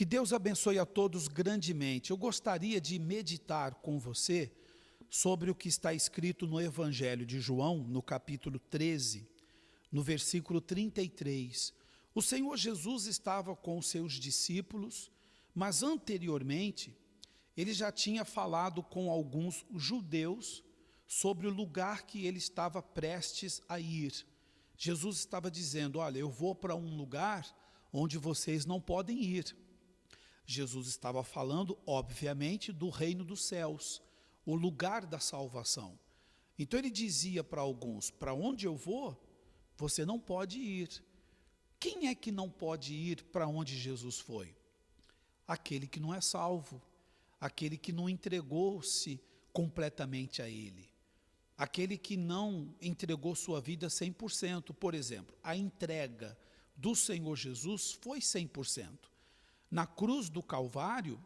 Que Deus abençoe a todos grandemente. Eu gostaria de meditar com você sobre o que está escrito no Evangelho de João, no capítulo 13, no versículo 33. O Senhor Jesus estava com os seus discípulos, mas anteriormente ele já tinha falado com alguns judeus sobre o lugar que ele estava prestes a ir. Jesus estava dizendo: olha, eu vou para um lugar onde vocês não podem ir. Jesus estava falando, obviamente, do reino dos céus, o lugar da salvação. Então ele dizia para alguns: para onde eu vou, você não pode ir. Quem é que não pode ir para onde Jesus foi? Aquele que não é salvo, aquele que não entregou-se completamente a Ele, aquele que não entregou sua vida 100%. Por exemplo, a entrega do Senhor Jesus foi 100%. Na cruz do Calvário,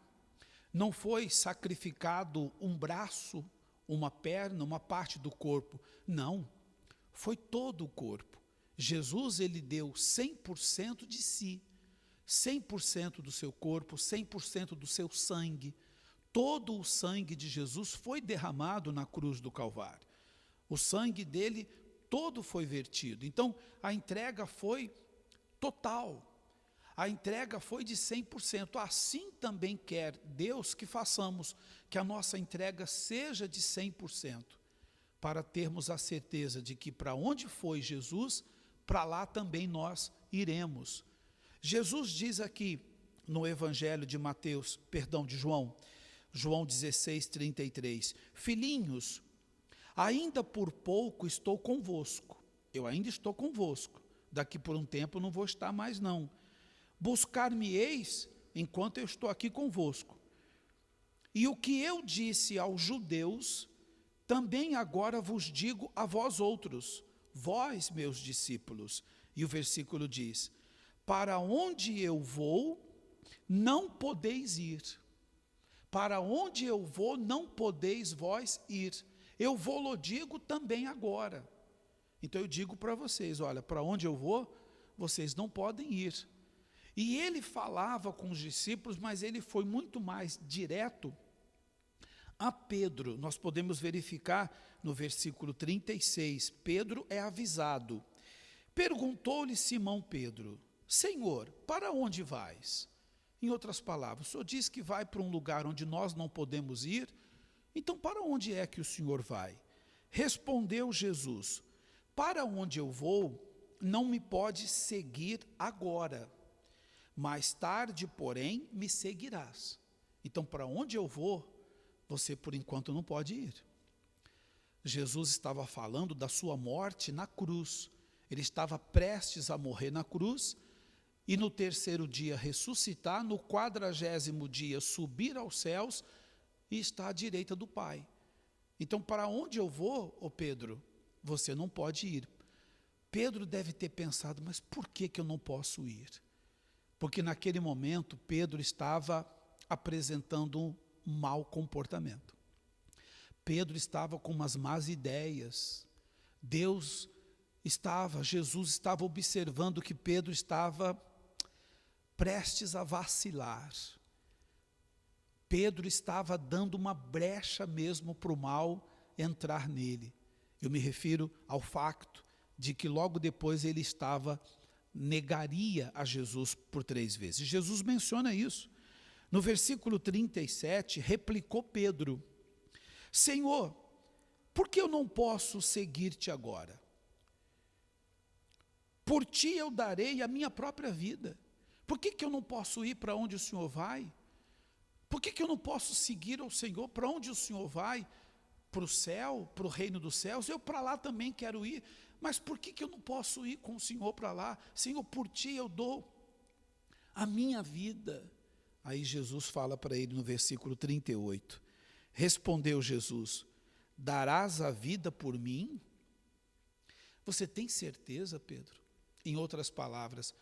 não foi sacrificado um braço, uma perna, uma parte do corpo. Não, foi todo o corpo. Jesus, ele deu 100% de si, 100% do seu corpo, 100% do seu sangue. Todo o sangue de Jesus foi derramado na cruz do Calvário. O sangue dele todo foi vertido. Então, a entrega foi total. A entrega foi de 100%. Assim também quer Deus que façamos, que a nossa entrega seja de 100%, para termos a certeza de que para onde foi Jesus, para lá também nós iremos. Jesus diz aqui no Evangelho de Mateus, de João 16, 33, filhinhos, ainda por pouco estou convosco. Eu ainda estou convosco. Daqui por um tempo não vou estar mais não. Buscar-me-eis enquanto eu estou aqui convosco. E o que eu disse aos judeus, também agora vos digo a vós outros, vós, meus discípulos. E o versículo diz: para onde eu vou, não podeis ir. Para onde eu vou, não podeis vós ir. Eu vou-lo digo também agora. Então eu digo para vocês, olha, para onde eu vou, vocês não podem ir. E ele falava com os discípulos, mas ele foi muito mais direto a Pedro. Nós podemos verificar no versículo 36, Pedro é avisado. Perguntou-lhe Simão Pedro: Senhor, para onde vais? Em outras palavras, o Senhor diz que vai para um lugar onde nós não podemos ir, então para onde é que o Senhor vai? Respondeu Jesus: para onde eu vou, não me pode seguir agora. Mais tarde, porém, me seguirás. Então, para onde eu vou, você por enquanto não pode ir. Jesus estava falando da sua morte na cruz. Ele estava prestes a morrer na cruz e no terceiro dia ressuscitar, no 40º dia subir aos céus e estar à direita do Pai. Então, para onde eu vou, ô Pedro, você não pode ir. Pedro deve ter pensado, mas por que eu não posso ir? Porque naquele momento Pedro estava apresentando um mau comportamento. Pedro estava com umas más ideias. Jesus estava observando que Pedro estava prestes a vacilar. Pedro estava dando uma brecha mesmo para o mal entrar nele. Eu me refiro ao facto de que logo depois ele negaria a Jesus por 3 vezes. Jesus menciona isso. No versículo 37, replicou Pedro: Senhor, por que eu não posso seguir-te agora? Por ti eu darei a minha própria vida. Por que eu não posso ir para onde o Senhor vai? Por que eu não posso seguir ao Senhor? Para onde o Senhor vai? Para o céu, para o reino dos céus? Eu para lá também quero ir. Mas por que eu não posso ir com o Senhor para lá? Senhor, por ti eu dou a minha vida. Aí Jesus fala para ele no versículo 38. Respondeu Jesus: darás a vida por mim? Você tem certeza, Pedro? Em outras palavras,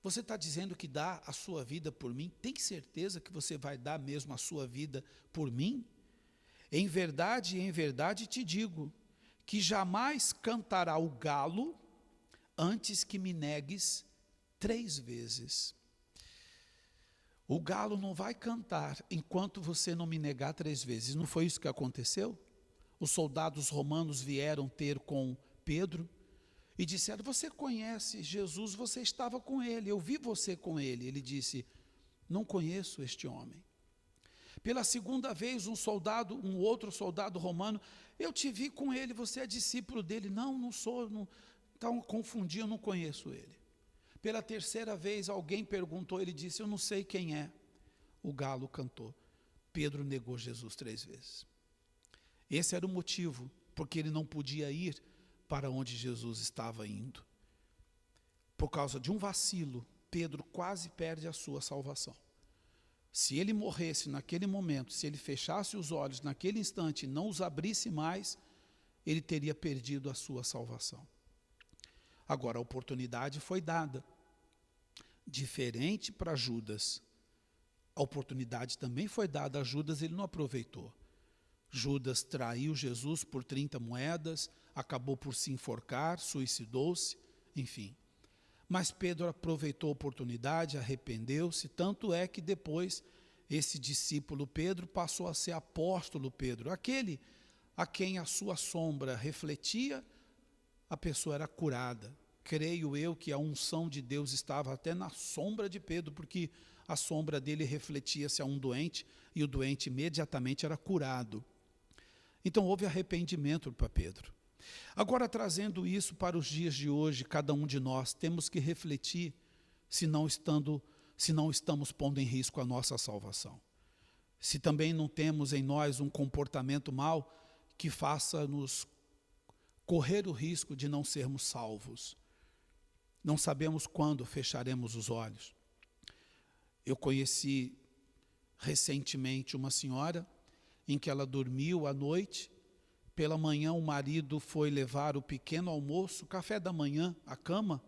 você está dizendo que dá a sua vida por mim? Tem certeza que você vai dar mesmo a sua vida por mim? Em verdade te digo, que jamais cantará o galo antes que me negues 3 vezes. O galo não vai cantar enquanto você não me negar 3 vezes. Não foi isso que aconteceu? Os soldados romanos vieram ter com Pedro e disseram: você conhece Jesus, você estava com ele, eu vi você com ele. Ele disse: não conheço este homem. Pela segunda vez, um outro soldado romano: eu te vi com ele, você é discípulo dele. Não, não sou, não, então confundi, eu não conheço ele. Pela terceira vez, alguém perguntou, ele disse: eu não sei quem é. O galo cantou. Pedro negou Jesus 3 vezes. Esse era o motivo, porque ele não podia ir para onde Jesus estava indo. Por causa de um vacilo, Pedro quase perde a sua salvação. Se ele morresse naquele momento, se ele fechasse os olhos naquele instante e não os abrisse mais, ele teria perdido a sua salvação. Agora, a oportunidade foi dada. Diferente para Judas, a oportunidade também foi dada a Judas, ele não aproveitou. Judas traiu Jesus por 30 moedas, acabou por se enforcar, suicidou-se, enfim. Mas Pedro aproveitou a oportunidade, arrependeu-se, tanto é que depois esse discípulo Pedro passou a ser apóstolo Pedro, aquele a quem a sua sombra refletia, a pessoa era curada. Creio eu que a unção de Deus estava até na sombra de Pedro, porque a sombra dele refletia-se a um doente, e o doente imediatamente era curado. Então houve arrependimento para Pedro. Agora, trazendo isso para os dias de hoje, cada um de nós temos que refletir se não estamos pondo em risco a nossa salvação. Se também não temos em nós um comportamento mau que faça-nos correr o risco de não sermos salvos. Não sabemos quando fecharemos os olhos. Eu conheci recentemente uma senhora em que ela dormiu à noite. Pela manhã o marido foi levar o pequeno almoço, café da manhã, à cama,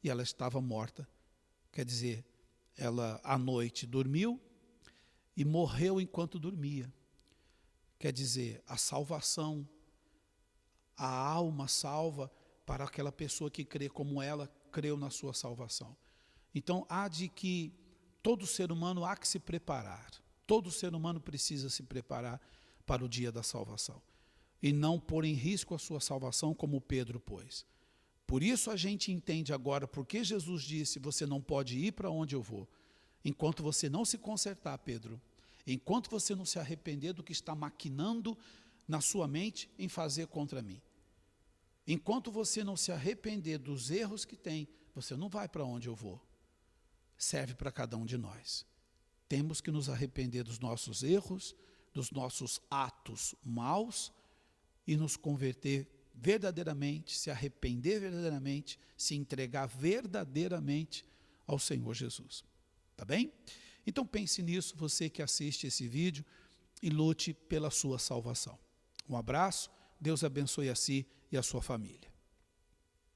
e ela estava morta. Quer dizer, ela à noite dormiu e morreu enquanto dormia. Quer dizer, a salvação, a alma salva para aquela pessoa que crê como ela creu na sua salvação. Então, todo ser humano há que se preparar. Todo ser humano precisa se preparar para o dia da salvação. E não pôr em risco a sua salvação como Pedro pôs. Por isso a gente entende agora porque Jesus disse: você não pode ir para onde eu vou. Enquanto você não se consertar, Pedro, enquanto você não se arrepender do que está maquinando na sua mente em fazer contra mim. Enquanto você não se arrepender dos erros que tem, você não vai para onde eu vou. Serve para cada um de nós. Temos que nos arrepender dos nossos erros, dos nossos atos maus e nos converter verdadeiramente, se arrepender verdadeiramente, se entregar verdadeiramente ao Senhor Jesus. Tá bem? Então pense nisso, você que assiste esse vídeo, e lute pela sua salvação. Um abraço, Deus abençoe a si e a sua família.